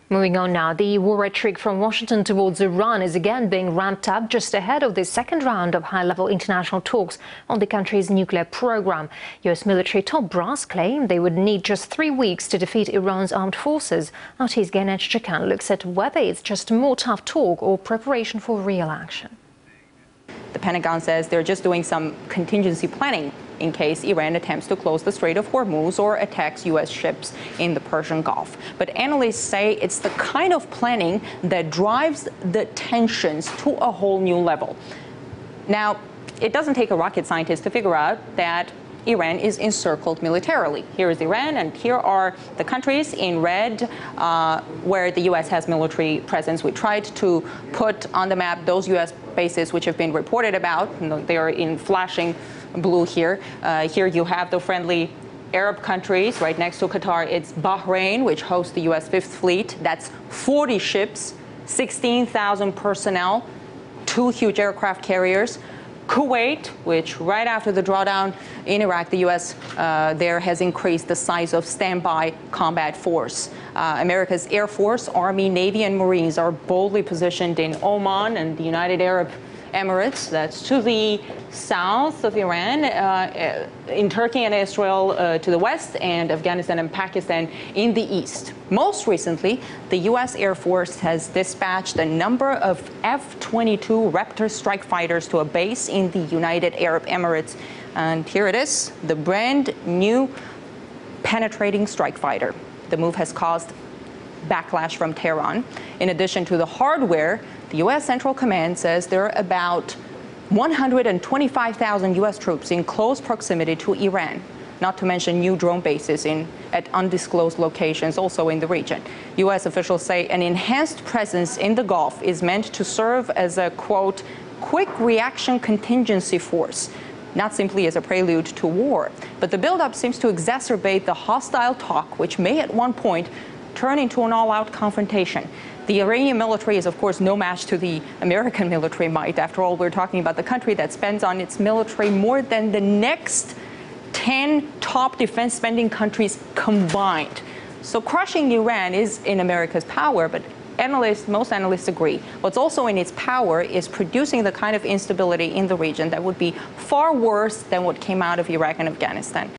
Moving on now, the war rhetoric from Washington towards Iran is again being ramped up just ahead of the second round of high-level international talks on the country's nuclear program. US military top brass claim they would need just 3 weeks to defeat Iran's armed forces. Our TV's Gayane Chichakyan looks at whether it's just more tough talk or preparation for real action. The Pentagon says they're just doing some contingency planning in case Iran attempts to close the Strait of Hormuz or attacks U.S. ships in the Persian Gulf. But analysts say it's the kind of planning that drives the tensions to a whole new level. Now, it doesn't take a rocket scientist to figure out that Iran is encircled militarily. Here is Iran, and here are the countries in red where the U.S. has military presence. We tried to put on the map those U.S. bases which have been reported about. They are in flashing blue here. Here you have the friendly Arab countries. Right next to Qatar, it's Bahrain, which hosts the U.S. Fifth Fleet. That's 40 ships, 16,000 personnel, 2 huge aircraft carriers. Kuwait, which right after the drawdown in Iraq, the U.S. there has increased the size of standby combat force. America's Air Force, Army, Navy, and Marines are boldly positioned in Oman and the United Arab Emirates. That's to the south of Iran, in Turkey and Israel to the west, and Afghanistan and Pakistan in the east. Most recently, the U.S. Air Force has dispatched a number of F-22 Raptor strike fighters to a base in the United Arab Emirates. And here it is, the brand new penetrating strike fighter. The move has caused backlash from Tehran. In addition to the hardware, the U.S. Central Command says there are about 125,000 U.S. troops in close proximity to Iran, not to mention new drone bases at undisclosed locations also in the region. U.S. officials say an enhanced presence in the Gulf is meant to serve as a, quote, quick reaction contingency force, not simply as a prelude to war. But the buildup seems to exacerbate the hostile talk, which may at one point turn into an all-out confrontation. The Iranian military is, of course, no match to the American military might. After all, we're talking about the country that spends on its military more than the next 10 top defense spending countries combined. So crushing Iran is in America's power, but most analysts agree. What's also in its power is producing the kind of instability in the region that would be far worse than what came out of Iraq and Afghanistan.